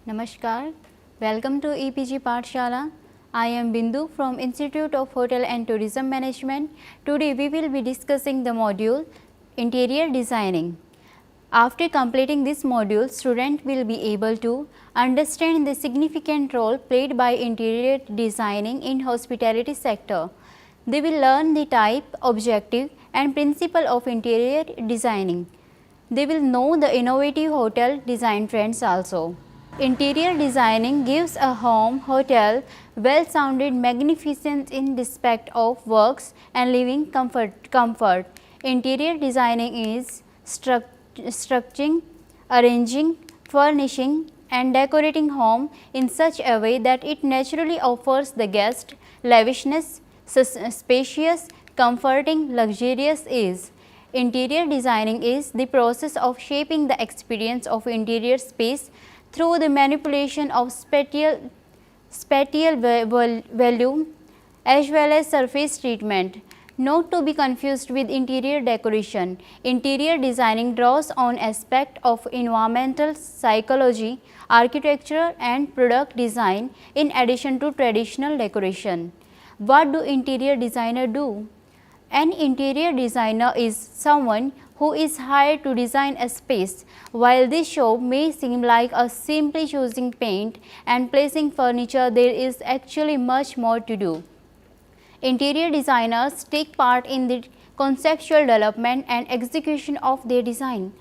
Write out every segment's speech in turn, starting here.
Namaskar, welcome to EPG Pathshala. I am Bindu from Institute of Hotel and Tourism Management. Today we will be discussing the module Interior Designing. After completing this module, student will be able to understand the significant role played by interior designing in hospitality sector. They will learn the type, objective and principle of interior designing. They will know the innovative hotel design trends also. Interior designing gives a home, hotel, well-sounded magnificence in respect of works and living comfort. Interior designing is structuring, arranging, furnishing and decorating home in such a way that it naturally offers the guest lavishness, spacious, comforting, luxurious ease. Interior designing is the process of shaping the experience of interior space through the manipulation of spatial volume as well as surface treatment. Not to be confused with interior decoration. Interior designing draws on aspects of environmental psychology, architecture and product design in addition to traditional decoration. What do interior designer do? An interior designer is someone who is hired to design a space. While this job may seem like a simply choosing paint and placing furniture, there is actually much more to do. Interior designers take part in the conceptual development and execution of their design.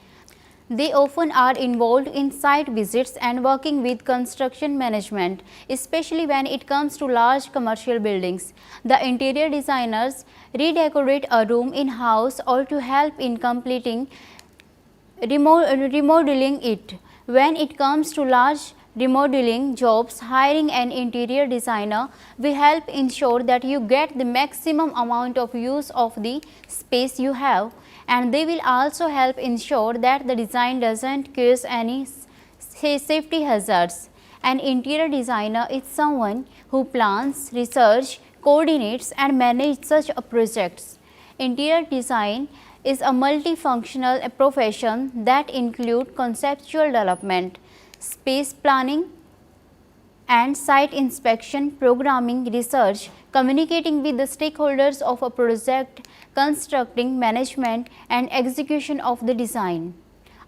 They often are involved in site visits and working with construction management, especially when it comes to large commercial buildings. The interior designers redecorate a room in-house or to help in completing remodeling it. When it comes to large remodeling jobs, hiring an interior designer will help ensure that you get the maximum amount of use of the space you have, and they will also help ensure that the design doesn't cause any safety hazards. An interior designer is someone who plans, research, coordinates and manages such projects. Interior design is a multifunctional profession that includes conceptual development, space planning and site inspection, programming, research, communicating with the stakeholders of a project, constructing, management and execution of the design.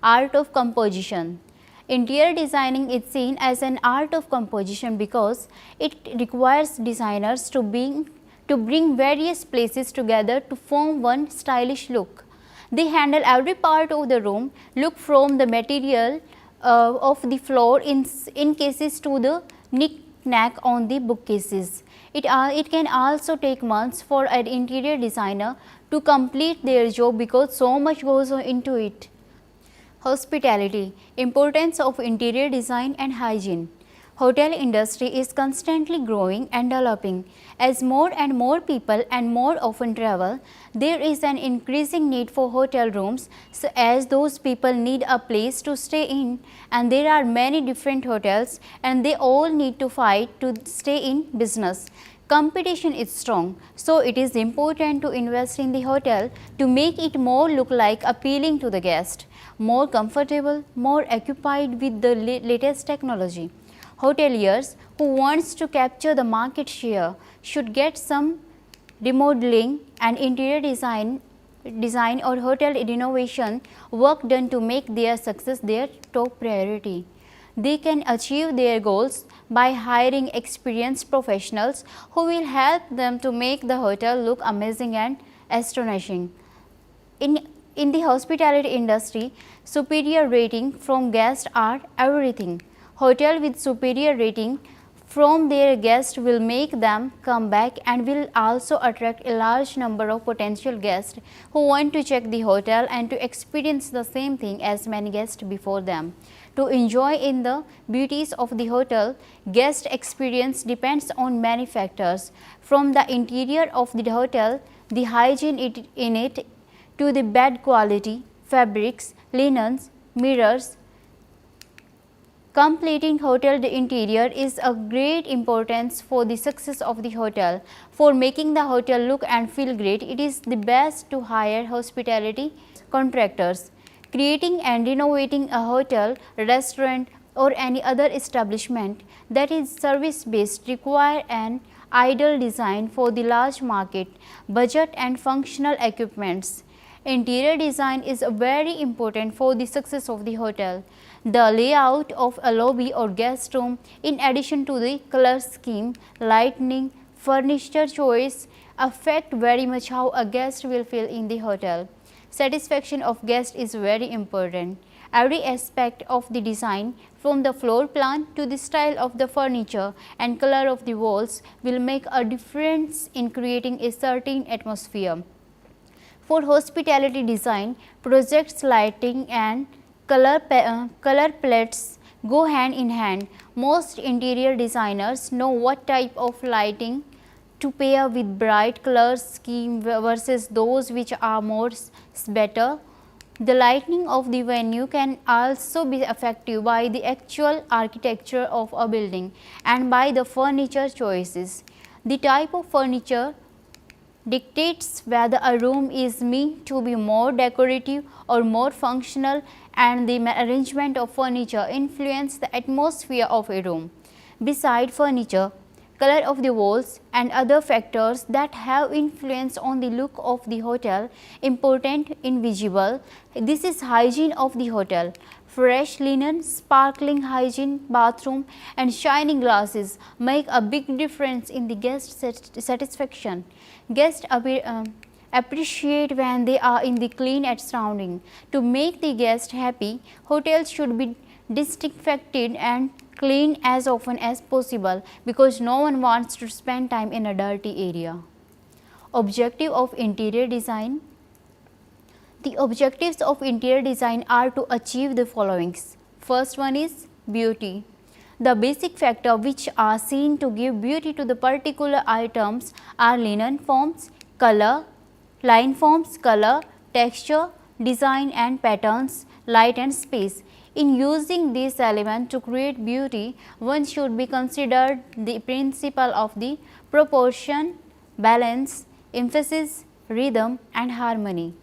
Art of composition. Interior designing is seen as an art of composition because it requires designers to bring various places together to form one stylish look. They handle every part of the room, look from the material of the floor in cases to the knick-knack on the bookcases. It can also take months for an interior designer to complete their job because so much goes into it. Hospitality, importance of interior design and hygiene. Hotel industry is constantly growing and developing. As more and more people and more often travel, there is an increasing need for hotel rooms, so as those people need a place to stay in, and there are many different hotels and they all need to fight to stay in business. Competition is strong, so it is important to invest in the hotel to make it more look like appealing to the guest, more comfortable, more occupied with the latest technology. Hoteliers who wants to capture the market share should get some remodeling and interior design or hotel renovation work done to make their success their top priority. They can achieve their goals by hiring experienced professionals who will help them to make the hotel look amazing and astonishing. In the hospitality industry, superior rating from guests are everything. Hotel with superior rating from their guests will make them come back and will also attract a large number of potential guests who want to check the hotel and to experience the same thing as many guests before them. To enjoy in the beauties of the hotel, guest experience depends on many factors, from the interior of the hotel, the hygiene in it, to the bed quality, fabrics, linens, mirrors, Completing hotel interior is a great importance for the success of the hotel. For making the hotel look and feel great, it is the best to hire hospitality contractors. Creating and renovating a hotel, restaurant or any other establishment that is service based require an ideal design for the large market, budget and functional equipments. Interior design is very important for the success of the hotel. The layout of a lobby or guest room, in addition to the color scheme, lighting, furniture choice, affect very much how a guest will feel in the hotel. Satisfaction of guest is very important. Every aspect of the design, from the floor plan to the style of the furniture and color of the walls, will make a difference in creating a certain atmosphere. For hospitality design, projects, lighting and color palettes go hand in hand. Most interior designers know what type of lighting to pair with bright color scheme versus those which are more better. The lighting of the venue can also be affected by the actual architecture of a building and by the furniture choices. The type of furniture dictates whether a room is meant to be more decorative or more functional, and the arrangement of furniture influence the atmosphere of a room. Beside furniture, color of the walls and other factors that have influence on the look of the hotel important invisible. This is hygiene of the hotel. Fresh linen, sparkling hygiene bathroom and shining glasses make a big difference in the guest satisfaction. Guests appreciate when they are in the clean surrounding. To make the guest happy, hotels should be disinfected and clean as often as possible because no one wants to spend time in a dirty area. Objective of interior design. The objectives of interior design are to achieve the followings. First one is beauty. The basic factors which are seen to give beauty to the particular items are linen forms, color, line forms, color, texture, design and patterns, light and space. In using these elements to create beauty, one should be considered the principle of the proportion, balance, emphasis, rhythm and harmony.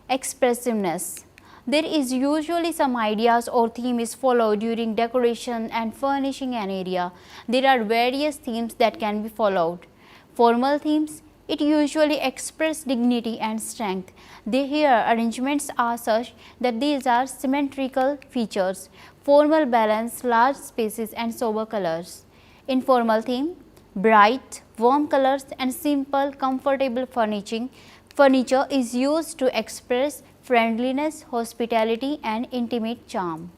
Expressiveness. There is usually some ideas or theme is followed during decoration and furnishing an area. There are various themes that can be followed. Formal themes. It usually express dignity and strength. Here arrangements are such that these are symmetrical features, formal balance, large spaces and sober colors. Informal theme, bright, warm colors and simple, comfortable furniture is used to express friendliness, hospitality and intimate charm.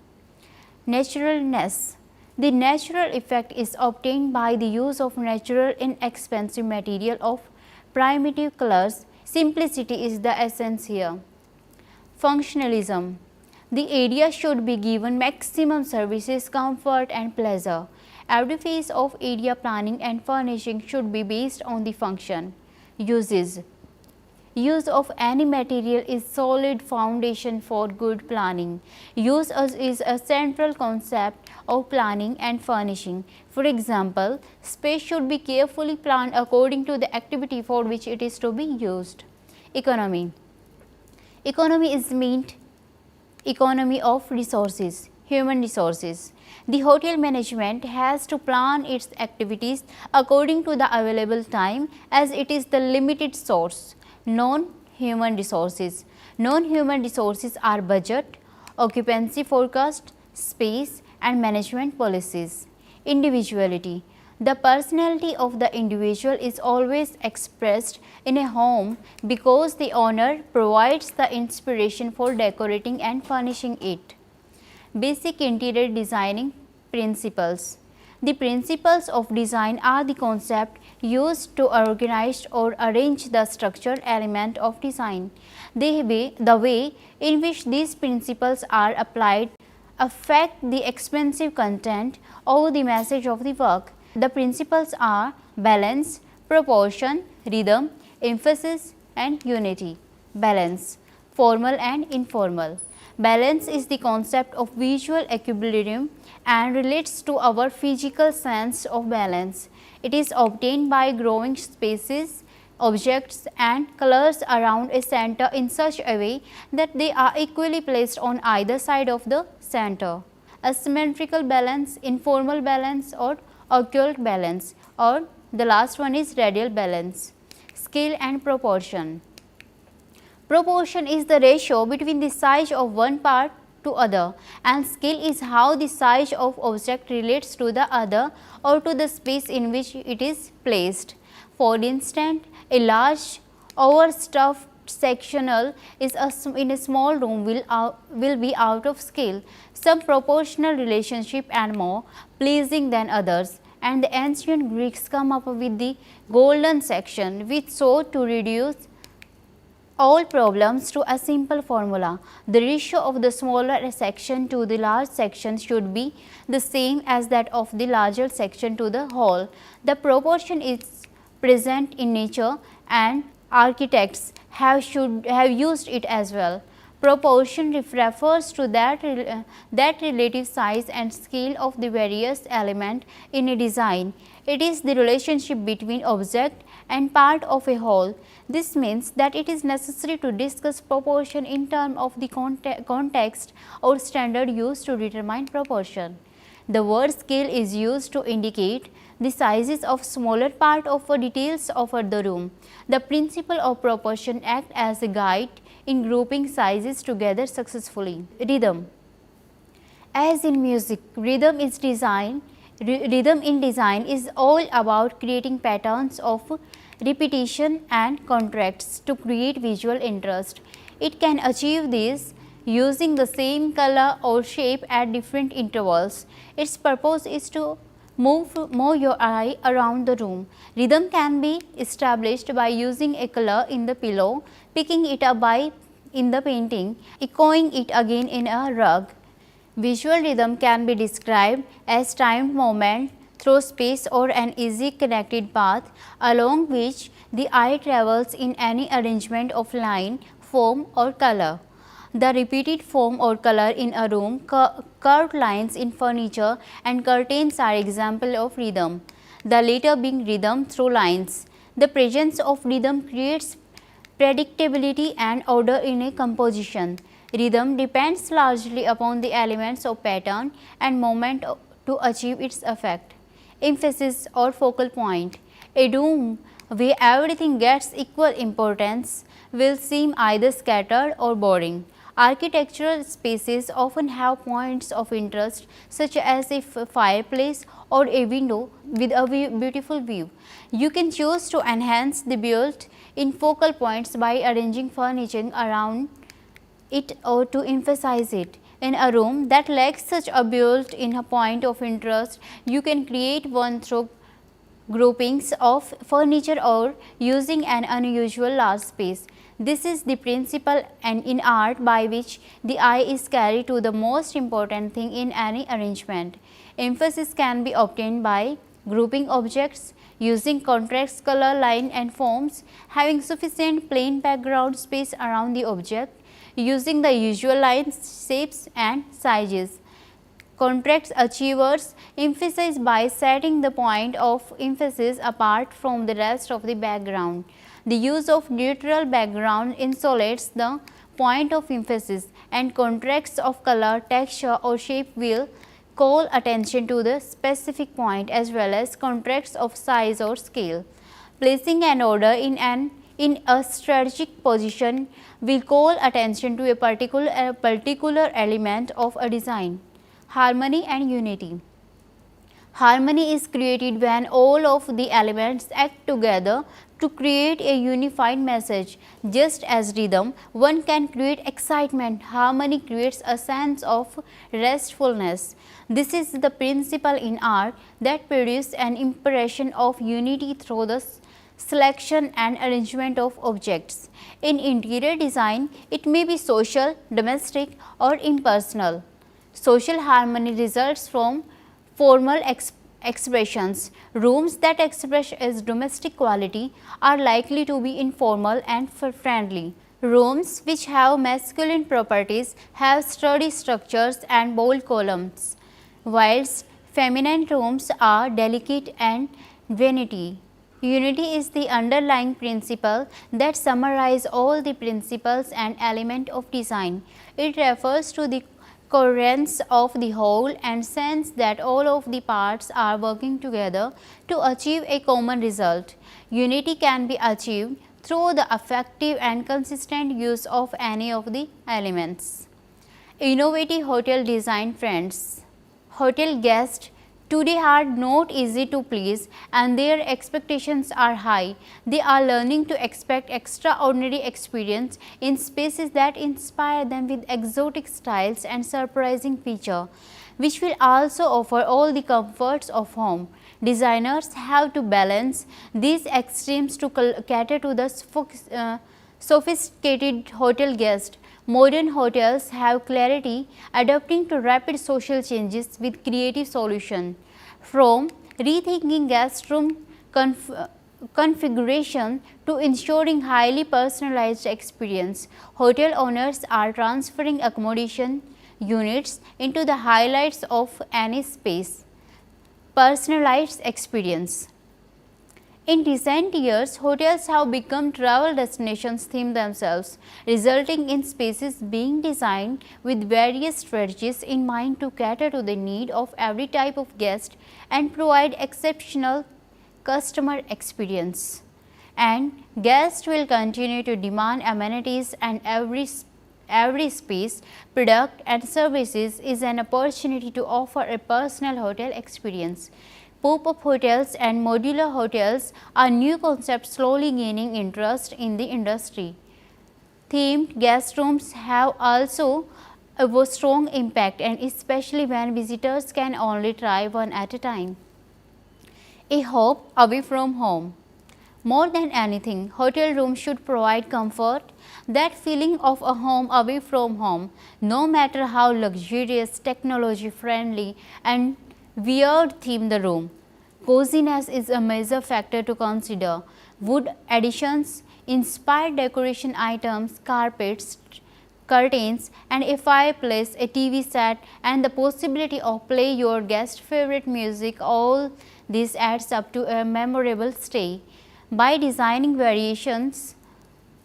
Naturalness. The natural effect is obtained by the use of natural inexpensive material of primitive colors. Simplicity is the essence here. Functionalism. The area should be given maximum services, comfort and pleasure. Every phase of area planning and furnishing should be based on the function. Uses. Use of any material is solid foundation for good planning. Use is a central concept of planning and furnishing. For example, space should be carefully planned according to the activity for which it is to be used. Economy. Economy is meant economy of resources, human resources. The hotel management has to plan its activities according to the available time as it is the limited source. Non-human resources. Non-human resources are budget, occupancy forecast, space and management policies. Individuality. The personality of the individual is always expressed in a home because the owner provides the inspiration for decorating and furnishing it. Basic interior designing principles. The principles of design are the concept used to organize or arrange the structured element of design. The way in which these principles are applied affect the expensive content or the message of the work. The principles are balance, proportion, rhythm, emphasis and unity. Balance, formal and informal. Balance is the concept of visual equilibrium and relates to our physical sense of balance. It is obtained by growing spaces, objects and colors around a center in such a way that they are equally placed on either side of the center. Asymmetrical balance, informal balance or occult balance, or the last one is radial balance. Scale and proportion. Proportion is the ratio between the size of one part to other, and scale is how the size of object relates to the other or to the space in which it is placed. For instance, a large overstuffed sectional in a small room will be out of scale, some proportional relationship and more pleasing than others. And the ancient Greeks come up with the golden section, which sought to reduce all problems to a simple formula. The ratio of the smaller section to the large section should be the same as that of the larger section to the whole. The proportion is present in nature and architects have used it as well. Proportion refers to that relative size and scale of the various elements in a design. It is the relationship between object and part of a whole. This means that it is necessary to discuss proportion in terms of the context or standard used to determine proportion. The word scale is used to indicate the sizes of smaller part of details of the room. The principle of proportion acts as a guide in grouping sizes together successfully. Rhythm. As in music, rhythm in design is all about creating patterns of repetition and contrasts to create visual interest. It can achieve this using the same color or shape at different intervals. Its purpose is to move your eye around the room. Rhythm can be established by using a color in the pillow, picking it up in the painting, echoing it again in a rug. Visual rhythm can be described as timed movement through space or an easy connected path along which the eye travels in any arrangement of line, form or color. The repeated form or color in a room, curved lines in furniture and curtains are example of rhythm, the latter being rhythm through lines. The presence of rhythm creates predictability and order in a composition. Rhythm depends largely upon the elements of pattern and movement to achieve its effect. Emphasis or focal point. A room where everything gets equal importance will seem either scattered or boring. Architectural spaces often have points of interest such as a fireplace or a window with a beautiful view. You can choose to enhance the built-in focal points by arranging furniture around it or to emphasize it. In a room that lacks such a built-in point of interest, you can create one through groupings of furniture or using an unusual large space. This is the principle and in art by which the eye is carried to the most important thing in any arrangement. Emphasis can be obtained by grouping objects, using contrast, color, line and forms, having sufficient plain background space around the object, using the usual lines, shapes and sizes. Contrast achievers emphasize by setting the point of emphasis apart from the rest of the background. The use of neutral background insulates the point of emphasis, and contrasts of color, texture or shape will call attention to the specific point as well as contrasts of size or scale. Placing an order in a strategic position will call attention to a particular element of a design. Harmony and unity. Harmony is created when all of the elements act together to create a unified message. Just as rhythm, one can create excitement, harmony creates a sense of restfulness. This is the principle in art that produces an impression of unity through the selection and arrangement of objects. In interior design, it may be social, domestic or impersonal. Social harmony results from formal expressions. Rooms that express as domestic quality are likely to be informal and friendly. Rooms which have masculine properties have sturdy structures and bold columns, whilst feminine rooms are delicate and vanity. Unity is the underlying principle that summarizes all the principles and elements of design. It refers to the coherence of the whole and sense that all of the parts are working together to achieve a common result. Unity can be achieved through the effective and consistent use of any of the elements. Innovative hotel design trends. Hotel guests today are not easy to please and their expectations are high. They are learning to expect extraordinary experience in spaces that inspire them with exotic styles and surprising features, which will also offer all the comforts of home. Designers have to balance these extremes to cater to the sophisticated hotel guest. Modern hotels have clarity, adapting to rapid social changes with creative solutions. From rethinking guest room configuration to ensuring highly personalized experience, hotel owners are transferring accommodation units into the highlights of any space. Personalized experience. In recent years, hotels have become travel destinations themselves, resulting in spaces being designed with various strategies in mind to cater to the need of every type of guest and provide exceptional customer experience. And guests will continue to demand amenities, and every space, product and services is an opportunity to offer a personal hotel experience. Pop-up hotels and modular hotels are new concepts slowly gaining interest in the industry. Themed guest rooms have also a strong impact, and especially when visitors can only try one at a time. A hop away from home. More than anything, hotel rooms should provide comfort, that feeling of a home away from home, no matter how luxurious, technology friendly and weird theme the room. Coziness is a major factor to consider. Wood additions, inspired decoration items, carpets, curtains and a fireplace, a TV set and the possibility of play your guest favorite music, all this adds up to a memorable stay. By designing variations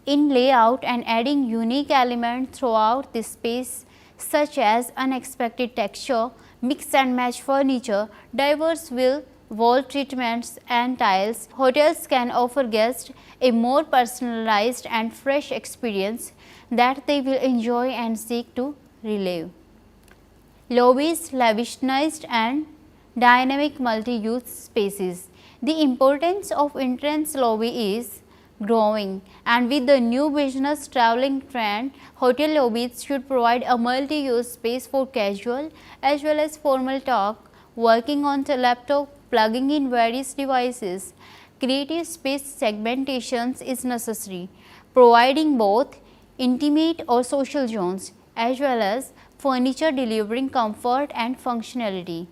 in layout and adding unique elements throughout the space such as unexpected texture, mix and match furniture, diverse wall treatments and tiles, hotels can offer guests a more personalized and fresh experience that they will enjoy and seek to relive. Lobbies, lavishnized and dynamic multi-use spaces. The importance of entrance lobby is growing, and with the new business traveling trend, hotel lobbies should provide a multi-use space for casual as well as formal talk, working on the laptop, plugging in various devices. Creative space segmentations is necessary, providing both intimate or social zones as well as furniture delivering comfort and functionality.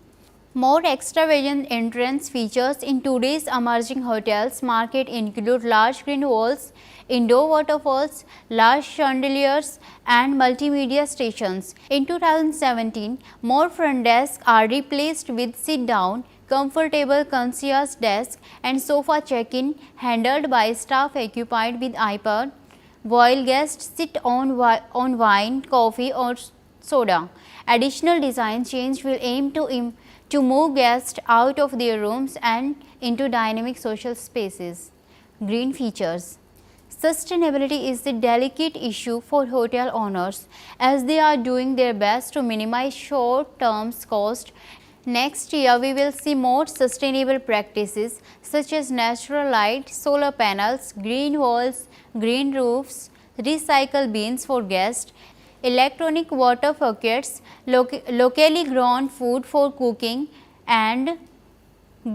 More extravagant entrance features in today's emerging hotels market include large green walls, indoor waterfalls, large chandeliers and multimedia stations. In 2017, more front desks are replaced with sit-down, comfortable concierge desk and sofa check-in handled by staff occupied with iPad, while guests sit on wine, coffee or soda. Additional design change will aim to move guests out of their rooms and into dynamic social spaces. Green features. Sustainability is a delicate issue for hotel owners as they are doing their best to minimize short-term cost. Next year, we will see more sustainable practices such as natural light, solar panels, green walls, green roofs, recycle bins for guests, electronic water buckets, locally grown food for cooking and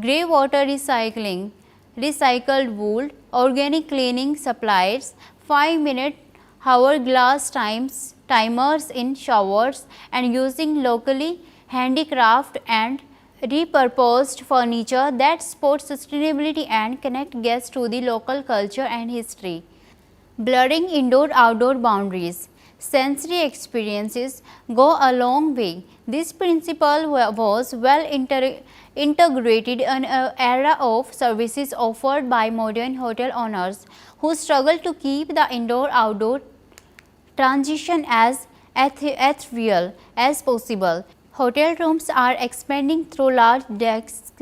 grey water recycling, recycled wool, organic cleaning supplies, 5-minute hourglass timers in showers and using locally handicraft and repurposed furniture that support sustainability and connect guests to the local culture and history. blurring indoor-outdoor boundaries. Sensory experiences go a long way. This principle was well integrated in an era of services offered by modern hotel owners who struggle to keep the indoor-outdoor transition as ethereal as possible. Hotel rooms are expanding through large decks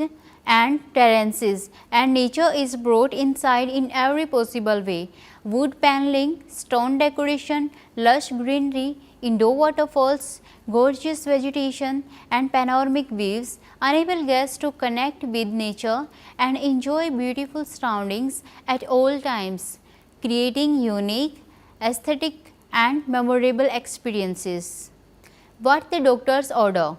and terraces, and nature is brought inside in every possible way. Wood paneling, stone decoration, lush greenery, indoor waterfalls, gorgeous vegetation, and panoramic views enable guests to connect with nature and enjoy beautiful surroundings at all times, creating unique, aesthetic, and memorable experiences. What the doctor's order?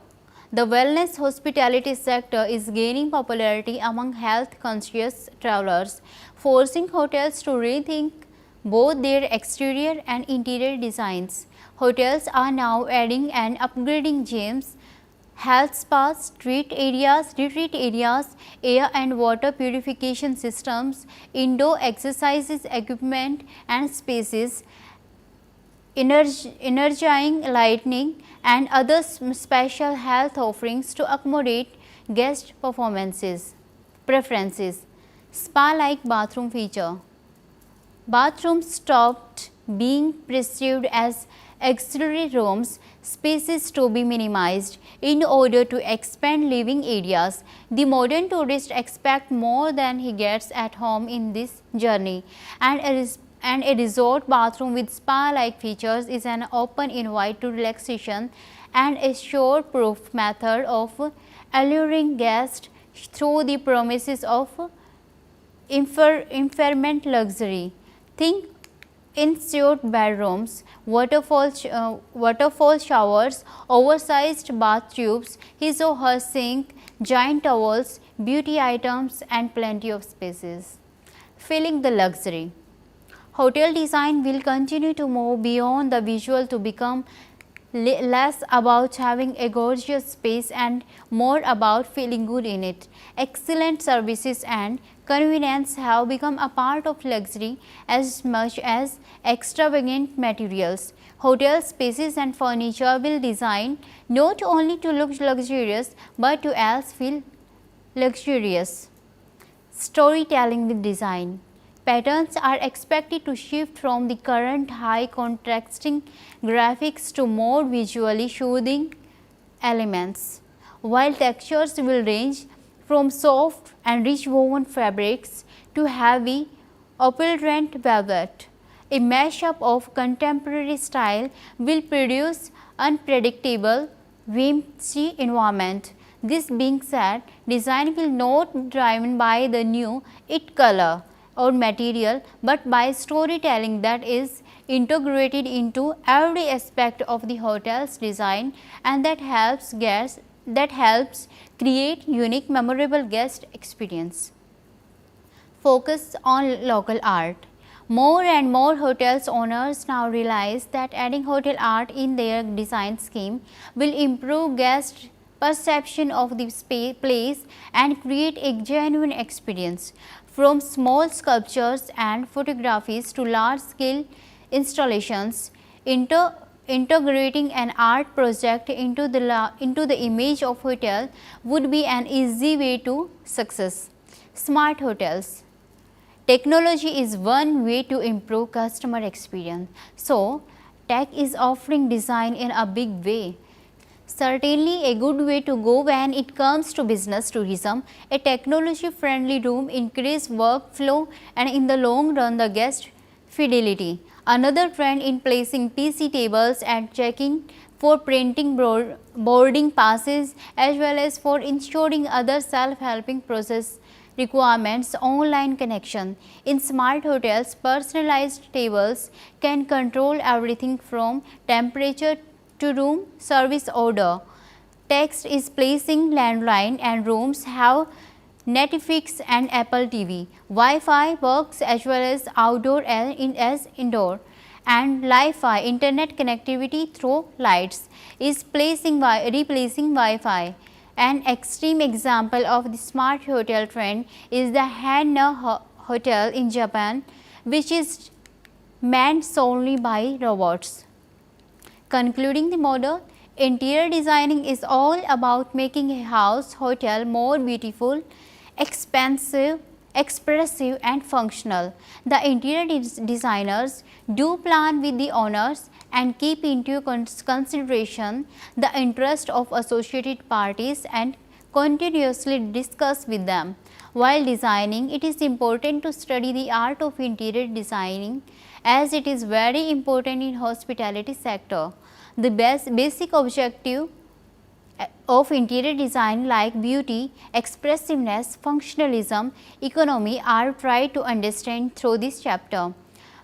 The wellness hospitality sector is gaining popularity among health conscious travelers, forcing hotels to rethink both their exterior and interior designs. Hotels are now adding and upgrading gyms, health spas, retreat areas, air and water purification systems, indoor exercises equipment and spaces, energizing lighting and other special health offerings to accommodate guest preferences. Spa-like bathroom feature. Bathrooms stopped being perceived as auxiliary rooms, spaces to be minimized in order to expand living areas. The modern tourist expects more than he gets at home in this journey, and a resort bathroom with spa-like features is an open invite to relaxation and a sure-proof method of alluring guests through the promises of infinite luxury. Think ensuite bedrooms, waterfall showers, oversized bath tubes, his or her sink, giant towels, beauty items, and plenty of spaces. Feeling the luxury. Hotel design will continue to move beyond the visual to become less about having a gorgeous space and more about feeling good in it. Excellent services and convenience have become a part of luxury as much as extravagant materials. Hotel spaces and furniture will design not only to look luxurious but to also feel luxurious. Storytelling with design. Patterns are expected to shift from the current high contrasting graphics to more visually soothing elements, while textures will range from soft and rich woven fabrics to heavy opulent velvet. A mashup of contemporary style will produce unpredictable, whimsy environment. This being said, design will not be driven by the new it color or material, but by storytelling that is integrated into every aspect of the hotel's design, and that helps create unique memorable guest experience. Focus on local art. More and more hotels owners now realize that adding hotel art in their design scheme will improve guest perception of the place and create a genuine experience. From small sculptures and photographies to large-scale installations, integrating an art project into the image of hotel would be an easy way to success. Smart hotels. Technology is one way to improve customer experience. So, tech is offering design in a big way. Certainly a good way to go when it comes to business tourism. A technology-friendly room increases workflow and in the long run the guest fidelity. Another trend in placing PC tables and check-in for printing boarding passes as well as for ensuring other self-helping process requirements online connection. In smart hotels, personalized tables can control everything from temperature to room service order. Text is placing landline and rooms have Netflix and Apple TV. Wi-Fi works as well as outdoor as indoor, and Li-Fi internet connectivity through lights is replacing Wi-Fi. An extreme example of the smart hotel trend is the Hanna Hotel in Japan, which is manned solely by robots. Concluding the model, interior designing is all about making a house, hotel more beautiful, expansive, expressive and functional. The interior designers do plan with the owners and keep into consideration the interest of associated parties and continuously discuss with them. While designing, it is important to study the art of interior designing as it is very important in hospitality sector. The basic objective of interior design like beauty, expressiveness, functionalism, economy are tried to understand through this chapter.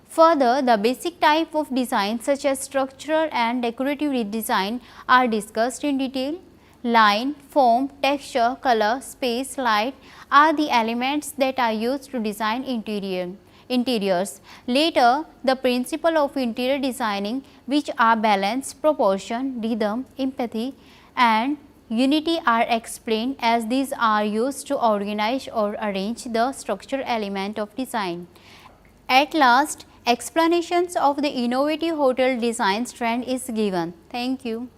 Further, the basic type of design such as structural and decorative design are discussed in detail. Line, form, texture, color, space, light are the elements that are used to design interiors. Later, the principle of interior designing, which are balance, proportion, rhythm, empathy and unity are explained as these are used to organize or arrange the structural element of design. At last, explanations of the innovative hotel design trend is given. Thank you.